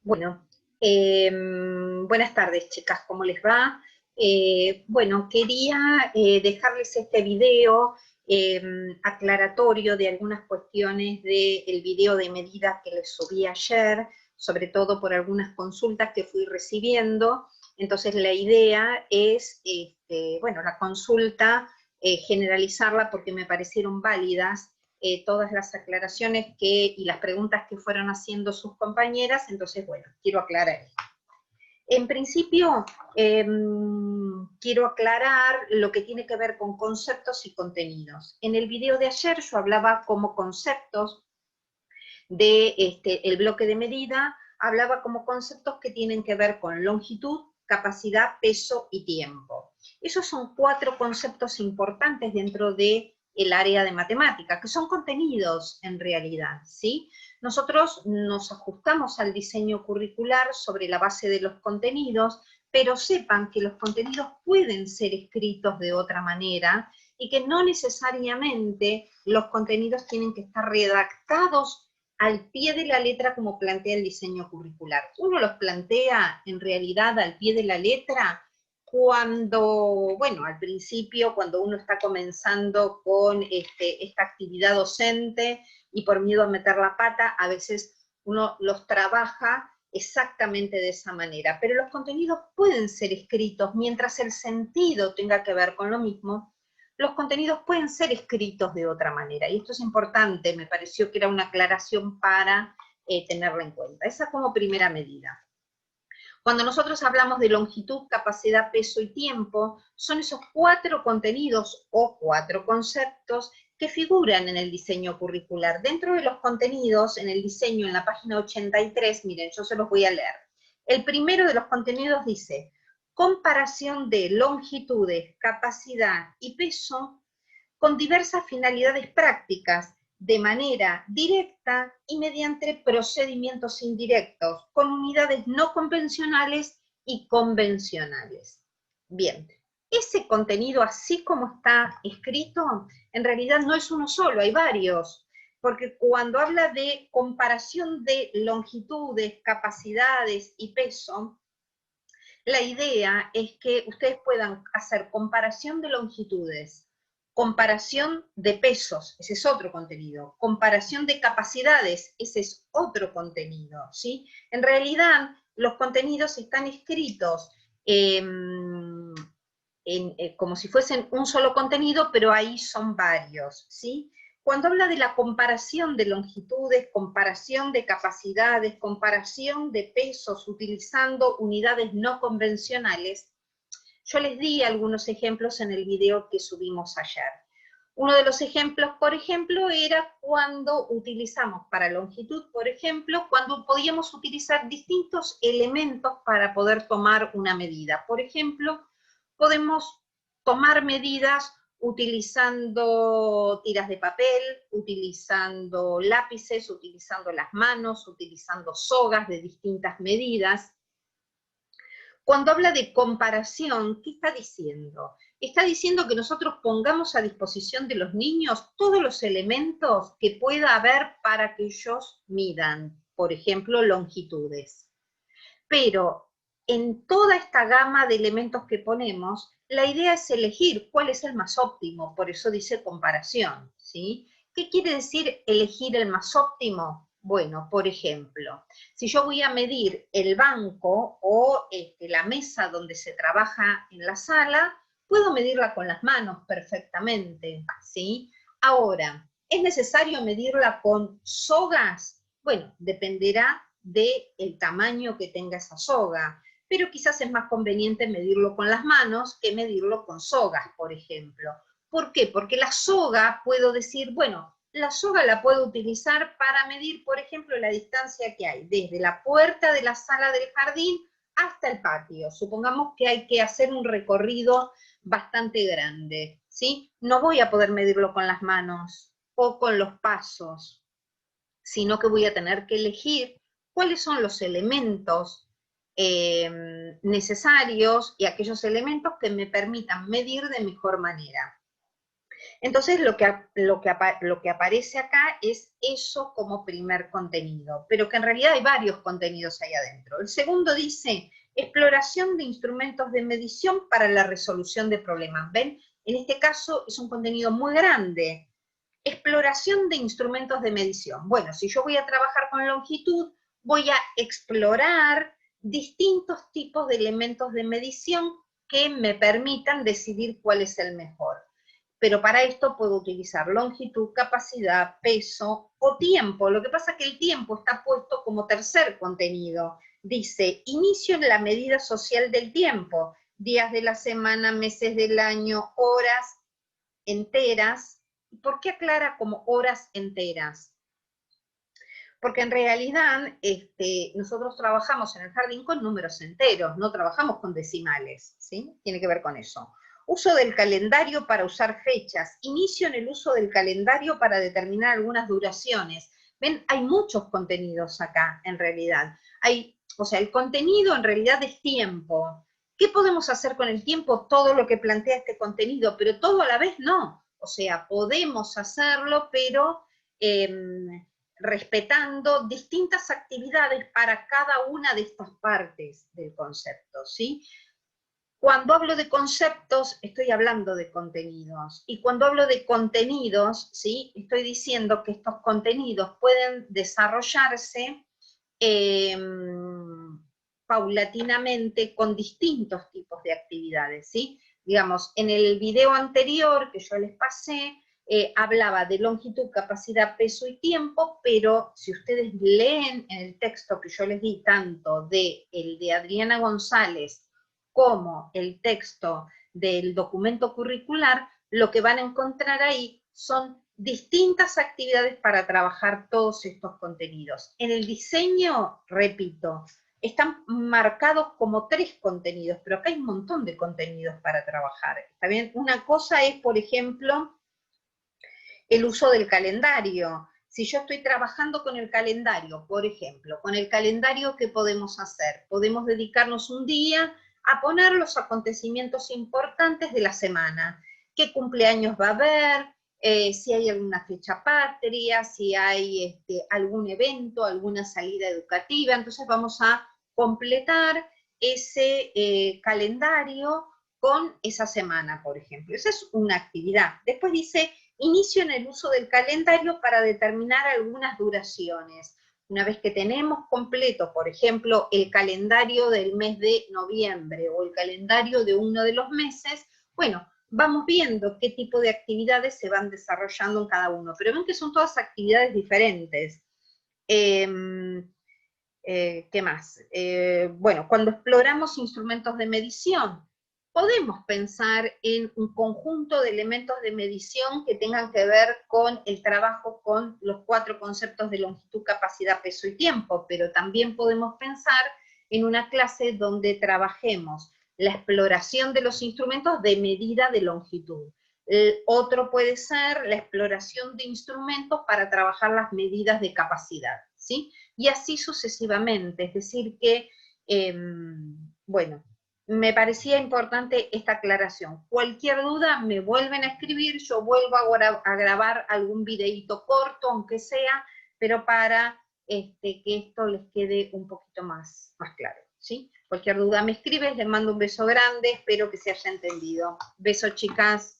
Bueno, buenas tardes, chicas, ¿cómo les va? Bueno, quería dejarles este video aclaratorio de algunas cuestiones del video de medidas que les subí ayer, sobre todo por algunas consultas que fui recibiendo. Entonces la idea es, bueno, la consulta, generalizarla porque me parecieron válidas todas las aclaraciones y las preguntas que fueron haciendo sus compañeras, entonces, bueno, quiero aclarar esto. En principio, quiero aclarar lo que tiene que ver con conceptos y contenidos. En el video de ayer yo hablaba como conceptos el bloque de medida, hablaba como conceptos que tienen que ver con longitud, capacidad, peso y tiempo. Esos son 4 conceptos importantes dentro del área de matemática, que son contenidos en realidad, ¿sí? Nosotros nos ajustamos al diseño curricular sobre la base de los contenidos, pero sepan que los contenidos pueden ser escritos de otra manera y que no necesariamente los contenidos tienen que estar redactados al pie de la letra como plantea el diseño curricular. Uno los plantea en realidad al pie de la letra cuando, bueno, al principio, cuando uno está comenzando con esta actividad docente y por miedo a meter la pata, a veces uno los trabaja exactamente de esa manera. Pero los contenidos pueden ser escritos mientras el sentido tenga que ver con lo mismo. Los contenidos pueden ser escritos de otra manera, y esto es importante, me pareció que era una aclaración para tenerla en cuenta. Esa como primera medida. Cuando nosotros hablamos de longitud, capacidad, peso y tiempo, son esos 4 contenidos o 4 conceptos que figuran en el diseño curricular. Dentro de los contenidos, en el diseño, en la página 83, miren, yo se los voy a leer. El primero de los contenidos dice: comparación de longitudes, capacidad y peso con diversas finalidades prácticas, de manera directa y mediante procedimientos indirectos, con unidades no convencionales y convencionales. Bien, ese contenido así como está escrito, en realidad no es uno solo, hay varios, porque cuando habla de comparación de longitudes, capacidades y peso, la idea es que ustedes puedan hacer comparación de longitudes, comparación de pesos, ese es otro contenido, comparación de capacidades, ese es otro contenido, ¿sí? En realidad, los contenidos están escritos como si fuesen un solo contenido, pero ahí son varios, ¿sí? Cuando habla de la comparación de longitudes, comparación de capacidades, comparación de pesos utilizando unidades no convencionales, yo les di algunos ejemplos en el video que subimos ayer. Uno de los ejemplos, por ejemplo, era cuando utilizamos para longitud, por ejemplo, cuando podíamos utilizar distintos elementos para poder tomar una medida. Por ejemplo, podemos tomar medidas utilizando tiras de papel, utilizando lápices, utilizando las manos, utilizando sogas de distintas medidas. Cuando habla de comparación, ¿qué está diciendo? Está diciendo que nosotros pongamos a disposición de los niños todos los elementos que pueda haber para que ellos midan, por ejemplo, longitudes. Pero en toda esta gama de elementos que ponemos, la idea es elegir cuál es el más óptimo, por eso dice comparación, ¿sí? ¿Qué quiere decir elegir el más óptimo? Bueno, por ejemplo, si yo voy a medir el banco o la mesa donde se trabaja en la sala, puedo medirla con las manos perfectamente, ¿sí? Ahora, ¿es necesario medirla con sogas? Bueno, dependerá del tamaño que tenga esa soga, pero quizás es más conveniente medirlo con las manos que medirlo con sogas, por ejemplo. ¿Por qué? Porque la soga, puedo decir, bueno, la soga la puedo utilizar para medir, por ejemplo, la distancia que hay desde la puerta de la sala del jardín hasta el patio. Supongamos que hay que hacer un recorrido bastante grande, ¿sí? No voy a poder medirlo con las manos o con los pasos, sino que voy a tener que elegir cuáles son los elementos necesarios y aquellos elementos que me permitan medir de mejor manera. Entonces lo que aparece acá es eso como primer contenido, pero que en realidad hay varios contenidos ahí adentro. El segundo dice, exploración de instrumentos de medición para la resolución de problemas. ¿Ven? En este caso es un contenido muy grande. Exploración de instrumentos de medición. Bueno, si yo voy a trabajar con longitud, voy a explorar distintos tipos de elementos de medición que me permitan decidir cuál es el mejor. Pero para esto puedo utilizar longitud, capacidad, peso o tiempo. Lo que pasa es que el tiempo está puesto como tercer contenido. Dice, inicio en la medida social del tiempo, días de la semana, meses del año, horas enteras. ¿Por qué aclara como horas enteras? Porque en realidad nosotros trabajamos en el jardín con números enteros, no trabajamos con decimales, ¿sí? Tiene que ver con eso. Uso del calendario para usar fechas. Inicio en el uso del calendario para determinar algunas duraciones. ¿Ven? Hay muchos contenidos acá, en realidad. O sea, el contenido en realidad es tiempo. ¿Qué podemos hacer con el tiempo? Todo lo que plantea este contenido, pero todo a la vez no. O sea, podemos hacerlo, pero respetando distintas actividades para cada una de estas partes del concepto, ¿sí? Cuando hablo de conceptos, estoy hablando de contenidos. Y cuando hablo de contenidos, ¿sí? Estoy diciendo que estos contenidos pueden desarrollarse paulatinamente con distintos tipos de actividades, ¿sí? Digamos, en el video anterior que yo les pasé, hablaba de longitud, capacidad, peso y tiempo, pero si ustedes leen en el texto que yo les di, tanto el de Adriana González como el texto del documento curricular, lo que van a encontrar ahí son distintas actividades para trabajar todos estos contenidos. En el diseño, repito, están marcados como 3 contenidos, pero acá hay un montón de contenidos para trabajar. ¿Está bien? Una cosa es, por ejemplo, el uso del calendario. Si yo estoy trabajando con el calendario, por ejemplo, con el calendario, ¿qué podemos hacer? Podemos dedicarnos un día a poner los acontecimientos importantes de la semana. ¿Qué cumpleaños va a haber? Si hay alguna fecha patria, si hay algún evento, alguna salida educativa. Entonces vamos a completar ese calendario con esa semana, por ejemplo. Esa es una actividad. Después dice, inicio en el uso del calendario para determinar algunas duraciones. Una vez que tenemos completo, por ejemplo, el calendario del mes de noviembre o el calendario de uno de los meses, bueno, vamos viendo qué tipo de actividades se van desarrollando en cada uno. Pero ven que son todas actividades diferentes. ¿Qué más? Bueno, cuando exploramos instrumentos de medición, podemos pensar en un conjunto de elementos de medición que tengan que ver con el trabajo con los 4 conceptos de longitud, capacidad, peso y tiempo, pero también podemos pensar en una clase donde trabajemos la exploración de los instrumentos de medida de longitud. Otro puede ser la exploración de instrumentos para trabajar las medidas de capacidad, ¿sí? Y así sucesivamente, es decir que, bueno, me parecía importante esta aclaración. Cualquier duda me vuelven a escribir, yo vuelvo a grabar algún videíto corto, aunque sea, pero para que esto les quede un poquito más claro, ¿sí? Cualquier duda me escribes, les mando un beso grande, espero que se haya entendido. Beso, chicas.